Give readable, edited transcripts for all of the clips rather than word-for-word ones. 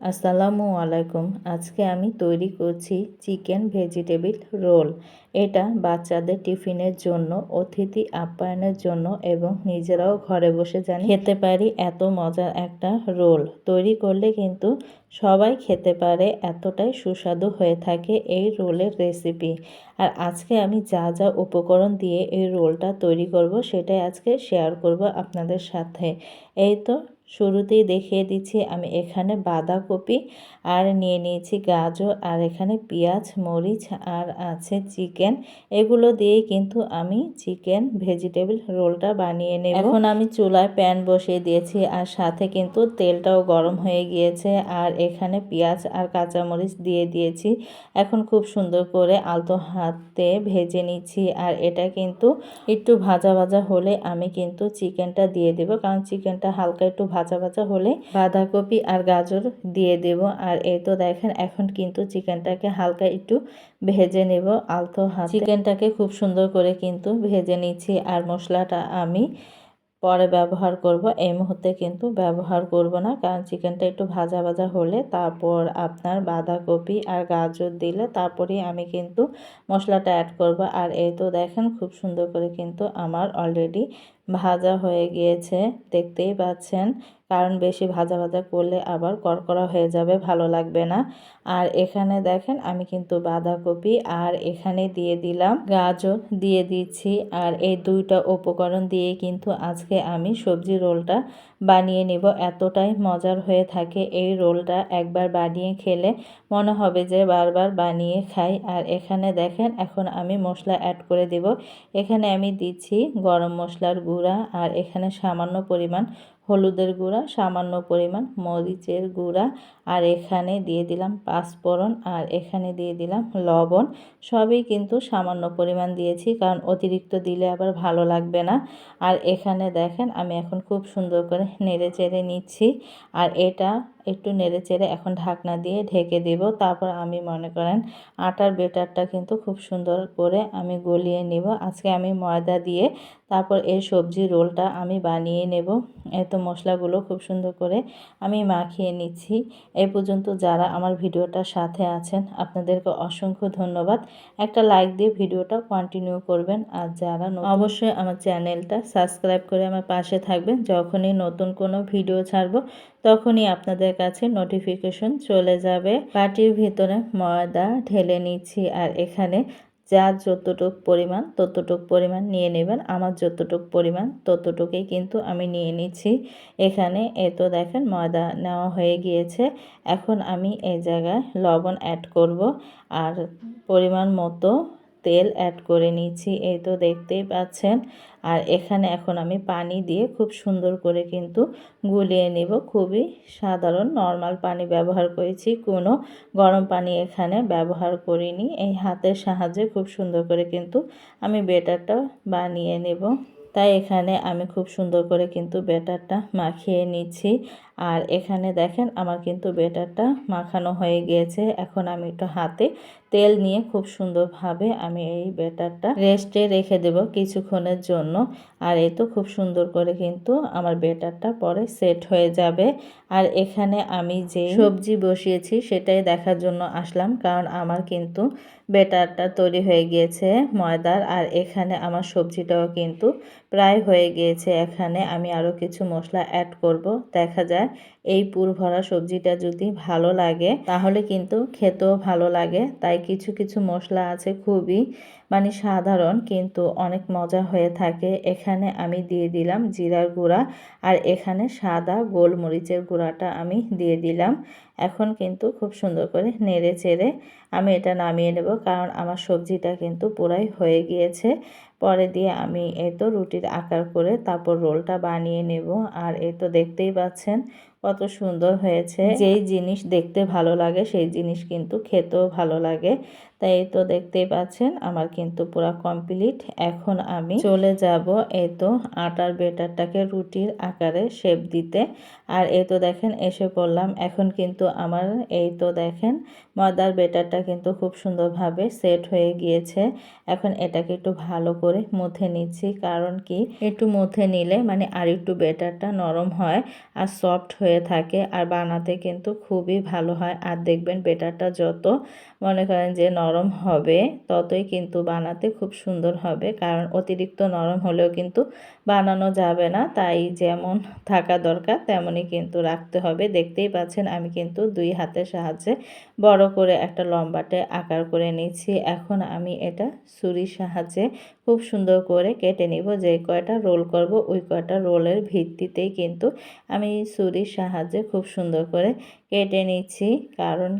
আসসালামু আলাইকুম। আজকে আমি তৈরি করছি চিকেন ভেজিটেবিল রোল। এটা বাচ্চাদের টিফিনের জন্য, অতিথি আপ্যায়নের জন্য এবং নিজেরাও ঘরে বসে জানি খেতে পারি এত মজার একটা রোল। তৈরি করলে কিন্তু সবাই খেতে পারে, এতটাই সুস্বাদু হয়ে থাকে এই রোলের রেসিপি। আর আজকে আমি যা যা উপকরণ দিয়ে এই রোলটা তৈরি করব সেটাই আজকে শেয়ার করব আপনাদের সাথে। এই তো শুরুতেই দেখিয়ে দিচ্ছি, আমি এখানে বাঁধাকপি আর নিয়ে নিয়েছি গাজর, আর এখানে পেঁয়াজ, মরিচ আর আছে চিকেন। এগুলো দিয়েই কিন্তু আমি চিকেন ভেজিটেবল রোলটা বানিয়ে নেব। এখন আমি চুলায় প্যান বসিয়ে দিয়েছি আর সাথে কিন্তু তেলটাও গরম হয়ে গিয়েছে। আর এখানে পেঁয়াজ আর কাঁচামরিচ দিয়ে দিয়েছি। এখন খুব সুন্দর করে আলতো হাতে ভেজে নিচ্ছি। আর এটা কিন্তু একটু ভাজা ভাজা হলে আমি কিন্তু চিকেনটা দিয়ে দেব, কারণ চিকেনটা হালকা একটু ভাজা ভাজা হলে বাঁধাকপি আর গাজর দিয়ে দেব। আর এই তো দেখেন, এখন কিন্তু চিকেনটাকে হালকা একটু ভেজে নেব আলতো হাতে। চিকেনটাকে খুব সুন্দর করে কিন্তু ভেজে নিচ্ছি। আর মশলাটা আমি পরে ব্যবহার করব, এই মুহূর্তে কিন্তু ব্যবহার করব না, কারণ চিকেনটা একটু ভাজা ভাজা হলে তারপর আপনার বাঁধাকপি আর গাজর দিলে তারপরেই আমি কিন্তু মশলাটা অ্যাড করব। আর এই তো দেখেন, খুব সুন্দর করে কিন্তু আমার অলরেডি ভাজা হয়ে গিয়েছে, দেখতেই পাচ্ছেন। কারণ বেশি ভাজা ভাজা করলে আবার কড়কড়া হয়ে যাবে, ভালো লাগবে না। আর এখানে দেখেন আমি কিন্তু বাঁধাকপি আর এখানে দিয়ে দিলাম গাজর দিয়ে দিচ্ছি। আর এই দুইটা উপকরণ দিয়ে কিন্তু আজকে আমি সবজি রোলটা বানিয়ে নেব। এতটাই মজার হয়ে থাকে এই রোলটা, একবার বানিয়ে খেলে মনে হবে যে বারবার বানিয়ে খাই। আর এখানে দেখেন, এখন আমি মশলা অ্যাড করে দেব। এখানে আমি দিচ্ছি গরম মশলার গুঁড়া, আর এখানে সামান্য পরিমাণ হলুদের গুঁড়া, সামান্য পরিমাণ মরিচের গুঁড়া, আর এখানে দিয়ে দিলাম পাঁচফোড়ন, আর এখানে দিয়ে দিলাম লবণ। সবই কিন্তু সামান্য পরিমাণ দিয়েছি, কারণ অতিরিক্ত দিলে আবার ভালো লাগবে না। আর এখানে দেখেন আমি এখন খুব সুন্দর করে নেড়ে চেড়ে নিচ্ছি। আর এটা একটু নেড়ে চেড়ে এখন ঢাকনা দিয়ে ঢেকে দেব। তারপর আমি মনে করেন আটার বেটারটা কিন্তু খুব সুন্দর করে আমি গলিয়ে নেব। আজকে আমি ময়দা দিয়ে তারপর এই সবজি রোলটা আমি বানিয়ে নেব। এত মশলাগুলো খুব সুন্দর করে আমি মাখিয়ে নিচ্ছি। এই পর্যন্ত যারা আমার ভিডিওটার সাথে আছেন আপনাদেরকে অসংখ্য ধন্যবাদ। একটা লাইক দিয়ে ভিডিওটা কন্টিনিউ করবেন। আর যারা অবশ্যই আমার চ্যানেলটা সাবস্ক্রাইব করে আমার পাশে থাকবেন। যখনই নতুন কোনো ভিডিও ছাড়বো তখনই আপনাদের কাছে নোটিফিকেশন চলে যাবে। বাটির ভিতরে ময়দা ঢেলে নিচ্ছি। আর এখানে যার যতটুক পরিমাণ ততটুক পরিমাণ নিয়ে নেবেন। আমার যতটুক পরিমাণ ততটুকুই কিন্তু আমি নিয়ে নিচ্ছি। এখানে তো দেখেন ময়দা নেওয়া হয়ে গিয়েছে। এখন আমি এই জায়গায় লবণ অ্যাড করব আর পরিমাণ মতো তেল অ্যাড করে নিচ্ছি, এই তো দেখতেই পাচ্ছেন। আর এখানে এখন আমি পানি দিয়ে খুব সুন্দর করে কিন্তু গুলিয়ে নেব। খুবই সাধারণ নর্মাল পানি ব্যবহার করেছি, কোনো গরম পানি এখানে ব্যবহার করিনি। এই হাতের সাহায্যে খুব সুন্দর করে কিন্তু আমি বেটারটা বানিয়ে নেব। তাই এখানে আমি খুব সুন্দর করে কিন্তু বেটারটা মাখিয়ে নিচ্ছি। আর এখানে দেখেন আমার কিন্তু বেটারটা মাখানো হয়ে গিয়েছে। এখন আমি একটু হাতে তেল নিয়ে খুব সুন্দরভাবে আমি এই বেটারটা রেস্টে রেখে দেব কিছুক্ষণের জন্য। আর এই তো খুব সুন্দর করে কিন্তু আমার বেটারটা পরে সেট হয়ে যাবে। আর এখানে আমি যে সবজি বসিয়েছি সেটাই দেখার জন্য আসলাম, কারণ আমার কিন্তু বেটারটা তৈরি হয়ে গিয়েছে ময়দার। আর এখানে আমার সবজিটাও কিন্তু প্রায় হয়ে গিয়েছে। এখানে আমি আরও কিছু মশলা অ্যাড করব। দেখা যায় এই পুরভরা সবজিটা যদি ভালো লাগে তাহলে কিন্তু খেতেও ভালো লাগে। তাই কিছু কিছু মশলা আছে খুবই সাধারণ কিন্তু অনেক মজা হয়ে থাকে। এখানে আমি দিয়ে দিলাম জিরার গুঁড়া, আর এখানে সাদা গোলমরিচের গুঁড়াটা আমি দিয়ে দিলাম। এখন কিন্তু খুব সুন্দর করে নেড়ে চেড়ে আমি এটা নামিয়ে নেব, কারণ আমার সবজিটা কিন্তু পুরাই হয়ে গিয়েছে। পরে দিয়ে আমি এই তো রুটির আকার করে তারপর রোলটা বানিয়ে নেব। আর এই তো দেখতেই পাচ্ছেন কত সুন্দর হয়েছে। যেই জিনিস দেখতে ভালো লাগে সেই জিনিস কিন্তু খেতেও ভালো লাগে। তাই এই তো দেখতেই পাচ্ছেন আমার কিন্তু পুরো কমপ্লিট। এখন আমি চলে যাব এই তো আটার বেটারটাকে রুটির আকারে শেপ দিতে। আর এই তো দেখেন এসে পড়লাম। এখন কিন্তু আমার এই তো দেখেন ময়দার বেটারটা কিন্তু খুব সুন্দরভাবে সেট হয়ে গিয়েছে। এখন এটাকে একটু ভালো করে মুথে নিচ্ছি, কারণ কি একটু মুথে নিলে আর একটু বেটারটা নরম হয় আর সফট হয়ে হয়ে থাকে আর বানাতে কিন্তু খুবই ভালো হয়। আর দেখবেন ব্যাটারটা যত মনে করেন যে নরম হবে ততই কিন্তু বানাতে খুব সুন্দর হবে, কারণ অতিরিক্ত নরম হলেও কিন্তু বানানো যাবে না। তাই যেমন থাকা দরকার তেমনই কিন্তু রাখতে হবে। দেখতেই পাচ্ছেন আমি কিন্তু 2 হাতের সাহায্যে বড় করে একটা লম্বাটে আকার করে নিচ্ছি। এখন আমি এটা ছুরির সাহায্যে খুব সুন্দর করে কেটে নিব। যে কয়টা রোল করব ওই কয়টা রোলের ভিত্তিতেই কিন্তু আমি ছুরির সাহায্যে খুব সুন্দর করে কেটে নিচ্ছি, কারণ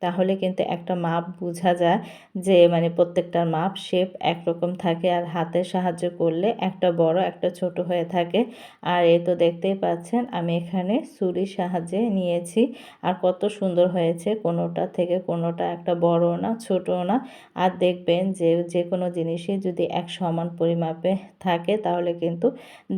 তাহলে কিন্তু একটা মাপ বোঝা যায় যে মানে প্রত্যেকটার মাপ শেপ একরকম থাকে, আর হাতের সাহায্য করলে একটা বড় একটা ছোট হয়ে থাকে। আর এই তো দেখতেই পাচ্ছেন আমি এখানে ছুরির সাহায্যে নিয়েছি আর কত সুন্দর হয়েছে। কোনোটা থেকে কোনোটা একটা বড়ও না ছোটও না। আর দেখবেন যে যে কোনো জিনিসই যদি এক সমান পরিমাপে থাকে তাহলে কিন্তু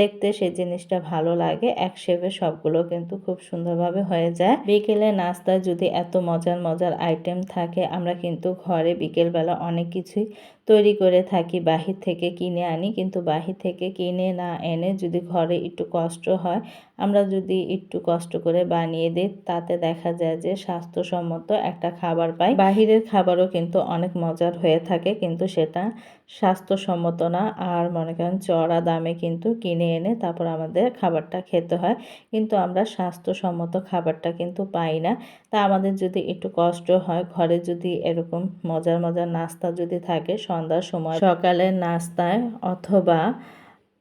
দেখতে সেই জিনিসটা ভালো লাগে। এক শেপে সবগুলো কিন্তু খুব সুন্দরভাবে হয়ে যায়। বিকেলে নাস্তায় যদি এত মজার মজার আইটেম থাকে, আমরা কিন্তু ঘরে বিকেলবেলা অনেক কিছুই তৈরি করে থাকি, বাহির থেকে কিনে আনি। কিন্তু বাহির থেকে কিনে না এনে যদি ঘরে একটু কষ্ট হয়, আমরা যদি একটু কষ্ট করে বানিয়ে দিই তাতে দেখা যায় যে স্বাস্থ্যসম্মত একটা খাবার পাই। বাহিরের খাবারও কিন্তু অনেক মজার হয়ে থাকে, কিন্তু সেটা স্বাস্থ্যসম্মত না। আর মনে করেন চড়া দামে কিন্তু কিনে এনে তারপর আমাদের খাবারটা খেতে হয়, কিন্তু আমরা স্বাস্থ্যসম্মত খাবারটা কিন্তু পাই না। তা আমাদের যদি একটু কষ্ট হয়, ঘরে যদি এরকম মজার মজার নাস্তা যদি থাকে সন্ধ্যার সময় সকালের নাস্তায়, অথবা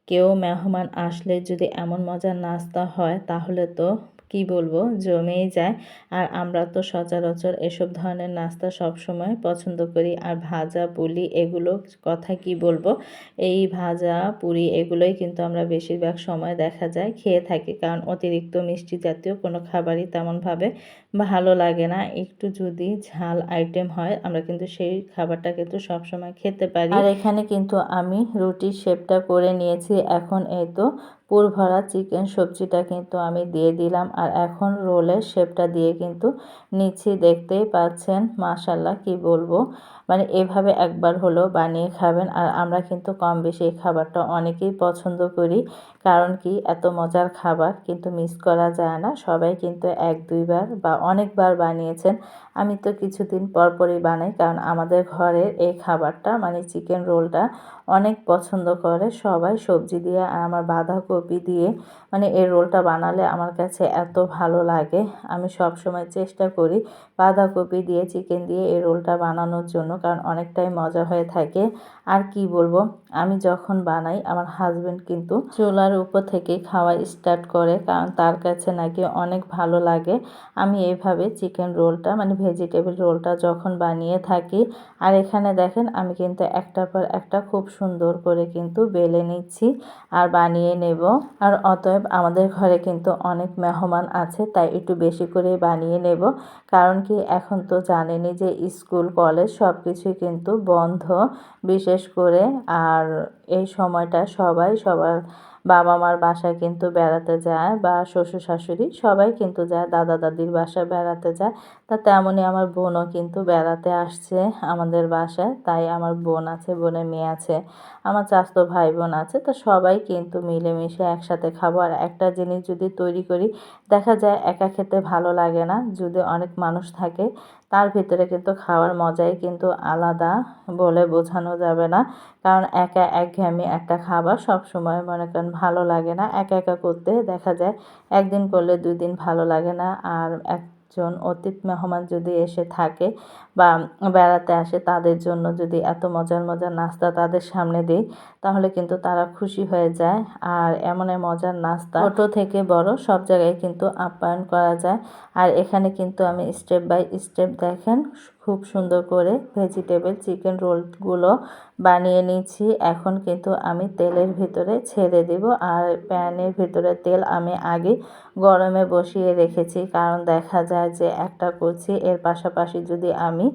কেউ মেহমান আসলে যদি এমন মজার নাস্তা হয় তাহলে তো কি বলবো, জমেই যায়। আর আমরা তো সচরাচর এসব ধরনের নাস্তা সবসময় পছন্দ করি। আর ভাজা পুলি এগুলো কথা কি বলবো, এই ভাজা পুরি এগুলোই কিন্তু আমরা বেশিরভাগ সময় দেখা যায় খেয়ে থাকি, কারণ অতিরিক্ত মিষ্টি জাতীয় কোনো খাবারই তেমনভাবে ভালো লাগে না। একটু যদি ঝাল আইটেম হয় আমরা কিন্তু সেই খাবারটা কিন্তু সবসময় খেতে পারি। আর এখানে কিন্তু আমি রুটির শেপটা করে নিয়েছি। এখন এই তো পুর ভরা চিকেন সবজিটা কিন্তু আমি দিয়ে দিলাম, আর এখন রোলের শেপটা দিয়ে কিন্তু নিচ্ছি। দেখতেই পাচ্ছেন মাশাআল্লাহ, কি বলবো, মানে এভাবে একবার হলেও বানিয়ে খাবেন। আর আমরা কিন্তু কম বেশি এই খাবারটা অনেকেই পছন্দ করি, কারণ কি এত মজার খাবার কিন্তু মিস করা যায় না। সবাই কিন্তু 1-2 বার বা অনেকবার বানিয়েছেন। আমি তো কিছুদিন পর পরই বানাই, কারণ আমাদের ঘরের এই খাবারটা মানে চিকেন রোলটা অনেক পছন্দ করে সবাই। সবজি দিয়ে আর আমার বাঁধাকপি দিয়ে মানে এই রোলটা বানালে আমার কাছে এত ভালো লাগে। আমি সব সময় চেষ্টা করি বাঁধাকপি দিয়ে চিকেন দিয়ে এই রোলটা বানানোর জন্য, কারণ অনেকটাই মজা হয়ে থাকে। আর কি বলবো, আমি যখন বানাই আমার হাজবেন্ড কিন্তু চুলার উপর থেকে খাওয়া স্টার্ট করে, কারণ তার কাছে নাকি অনেক ভালো লাগে আমি এইভাবে চিকেন রোলটা মানে ভেজিটেবল রোলটা যখন বানিয়ে থাকি। আর এখানে দেখেন আমি কিন্তু একটার পর একটা খুব সুন্দর করে কিন্তু বেলে নিচ্ছি আর বানিয়ে নেব। আর অতএব আমাদের ঘরে কিন্তু অনেক মেহমান আছে, তাই একটু বেশি করে বানিয়ে নেব। কারণ কি এখন তো জানেনই যে স্কুল কলেজ সব কিছুই কিন্তু বন্ধ, বিশেষ করে। আর এই সময়টা সবাই সবার বাবা মার বাসায় কিন্তু বেড়াতে যায়, বা শ্বশুর শাশুড়ি সবাই কিন্তু যায়, দাদা দাদির বাসায় বেড়াতে যায়। তা তেমনই আমার বোনও কিন্তু বেড়াতে আসছে আমাদের বাসায়। তাই আমার বোন আছে, বোনের মেয়ে আছে, আমার চাচাতো ভাই বোন আছে, তো সবাই কিন্তু মিলেমিশে একসাথে খাবো। আর একটা জিনিস যদি তৈরি করি দেখা যায় একা খেতে ভালো লাগে না, যদি অনেক মানুষ থাকে তার ভিতরে কিন্তু খাওয়ার মজাই কিন্তু আলাদা, বলে বোঝানো যাবে না। কারণ একা একঘেয়েমি একটা খাবার সব সময় মনে করেন ভালো লাগে না। একা একা করতে দেখা যায় একদিন করলে 2 দিন ভালো লাগে না। আর একজন অতিথি মেহমান যদি এসে থাকে বা বেড়াতে আসে, তাদের জন্য যদি এত মজার মজার নাস্তা তাদের সামনে দিই তাহলে কিন্তু তারা খুশি হয়ে যায়। আর এমন মজার নাস্তা ছোট থেকে বড় সব জায়গায় কিন্তু আপ্যায়ন করা যায়। আর এখানে কিন্তু আমি স্টেপ বাই স্টেপ দেখেন খুব সুন্দর করে ভেজিটেবল চিকেন রোলগুলো বানিয়ে নিচ্ছি। এখন কিন্তু আমি তেলের ভিতরে ছেড়ে দিব, আর প্যানের ভিতরে তেল আমি আগে গরমে বসিয়ে রেখেছি, কারণ দেখা যায় যে একটা করছি এর পাশাপাশি যদি আমি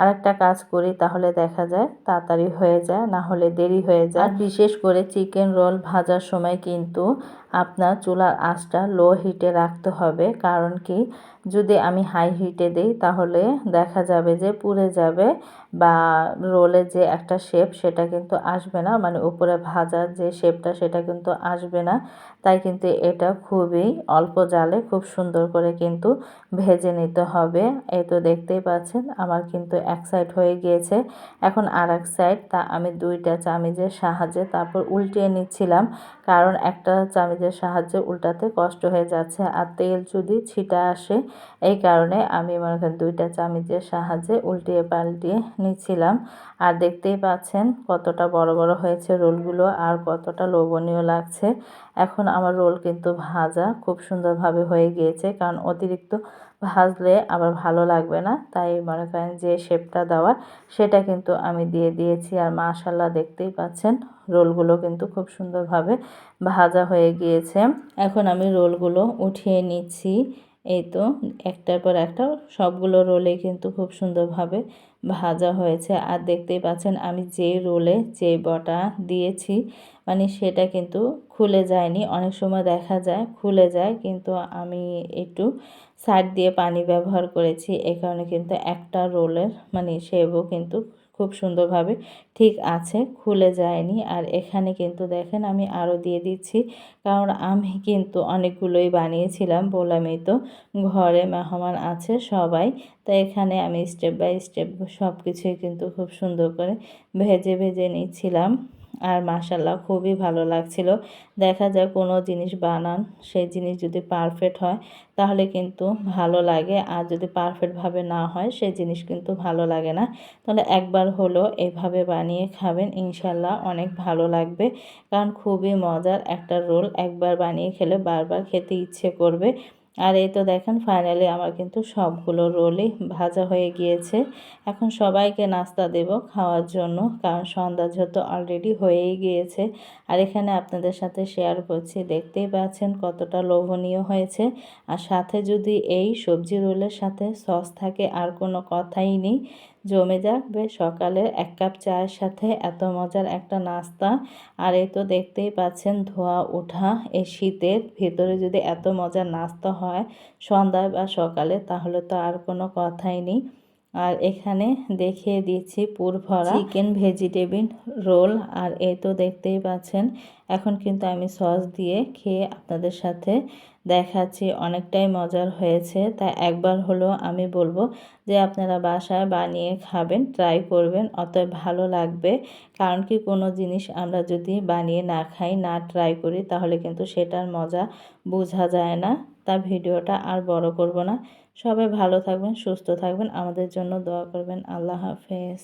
আরেকটা কাজ করি তাহলে দেখা যায় তাড়াতাড়ি হয়ে যায়, না হলে দেরি হয়ে যায়। আর বিশেষ করে চিকেন রোল ভাজার সময় কিন্তু আপনার চুলার আঁচটা লো হিটে রাখতে হবে। কারণ কি, যদি আমি হাই হিটে দিই তাহলে দেখা যাবে যে পুড়ে যাবে বা রোলের যে একটা শেপ সেটা কিন্তু আসবে না, মানে উপরে ভাজার যে শেপটা সেটা কিন্তু আসবে না। তাই কিন্তু এটা খুবই অল্প জালে খুব সুন্দর করে কিন্তু ভেজে নিতে হবে। এই তো দেখতেই পাচ্ছেন আমার কিন্তু এক সাইড হয়ে গিয়েছে। এখন আর এক সাইড আমি 2টা চামচের সাহায্যে তারপর উল্টিয়ে নিচ্ছিলাম। কারণ একটা চামচের সাহায্যে উল্টাতে কষ্ট হয়ে যাচ্ছে আর তেল যদি ছিটা আসে, এই কারণে আমি মনে করেন 2টা চামচের সাহায্যে উল্টিয়ে পাল্টিয়ে নিচ্ছিলাম। আর দেখতেই পাচ্ছেন কতটা বড় বড় হয়েছে রোলগুলো আর কতটা লোভনীয় লাগছে। এখন আমার রোল কিন্তু ভাজা খুব সুন্দরভাবে হয়ে গিয়েছে, কারণ অতিরিক্ত ভাজলে আবার ভালো লাগবে না। তাই মনে করেন যে শেপটা দেওয়ার সেটা কিন্তু আমি দিয়ে দিয়েছি। আর মাশাআল্লাহ দেখতেই পাচ্ছেন রোলগুলো কিন্তু খুব সুন্দরভাবে ভাজা হয়ে গিয়েছে। এখন আমি রোলগুলো উঠিয়ে নিচ্ছি। এই তো একটার পর একটা সবগুলো রোলেই কিন্তু খুব সুন্দরভাবে ভাজা হয়েছে। আর দেখতেই পাচ্ছেন আমি যে রোলে যে বটা দিয়েছি, মানে সেটা কিন্তু খুলে যায়নি। অনেক সময় দেখা যায় খুলে যায়, কিন্তু আমি একটু সাইড দিয়ে পানি ব্যবহার করেছি। এই কারণে কিন্তু একটা রোলের মানে শেপও কিন্তু খুব সুন্দরভাবে ঠিক আছে, খুলে যায়নি। আর এখানে কিন্তু দেখেন আমি আরও দিয়ে দিচ্ছি, কারণ আমি কিন্তু অনেকগুলোই বানিয়েছিলাম, বললামই তো ঘরে মেহমান আছে সবাই। তো এখানে আমি স্টেপ বাই স্টেপ সব কিছুই কিন্তু খুব সুন্দর করে ভেজে ভেজে নিচ্ছিলাম। আর মাশাআল্লাহ খুবই ভালো লাগছিল। দেখা যায় কোনো জিনিস বানান, সেই জিনিস যদি পারফেক্ট হয় তাহলে কিন্তু ভালো লাগে, আর যদি পারফেক্টভাবে না হয় সেই জিনিস কিন্তু ভালো লাগে না। তাহলে একবার হলো এভাবে বানিয়ে খাবেন, ইনশাল্লাহ অনেক ভালো লাগবে। কারণ খুবই মজার একটা রোল, একবার বানিয়ে খেলে বারবার খেতে ইচ্ছে করবে। আর এই তো দেখেন ফাইনালি আমার কিন্তু সবগুলো রোলই ভাজা হয়ে গিয়েছে। এখন সবাইকে নাস্তা দেব খাওয়ার জন্য, কারণ সন্ধ্যা যেহেতু অলরেডি হয়েই গিয়েছে। আর এখানে আপনাদের সাথে শেয়ার করছি, দেখতেই পাচ্ছেন কতটা লোভনীয় হয়েছে। আর সাথে যদি এই সবজি রোলের সাথে সস থাকে আর কোনো কথাই নেই, জমে যাবে সকালে 1 কাপ চায়ের সাথে এত মজার একটা নাস্তা। আর এই তো দেখতেই পাচ্ছেন ধোয়া ওঠা এই শীতের ভিতরে যদি এত মজার নাস্তা হয় সন্ধ্যায় বা সকালে, তাহলে তো আর কোনো কথাই নেই। আর এখানে দেখিয়ে দিচ্ছি পুর ভরা চিকেন ভেজিটেবিল রোল। আর এই তো দেখতেই পাচ্ছেন এখন কিন্তু আমি সস দিয়ে খেয়ে আপনাদের সাথে দেখাচ্ছি, অনেকটাই মজার হয়েছে। তাই একবার হলো আমি বলবো যে আপনারা বাসায় বানিয়ে খাবেন, ট্রাই করবেন, অতএব ভালো লাগবে। কারণ কি, কোনো জিনিস আমরা যদি বানিয়ে না খাই, না ট্রাই করি, তাহলে কিন্তু সেটার মজা বোঝা যায় না। তা ভিডিওটা আর বড় করব না। সবাই ভালো থাকবেন, সুস্থ থাকবেন, আমাদের জন্য দোয়া করবেন। আল্লাহ হাফেজ।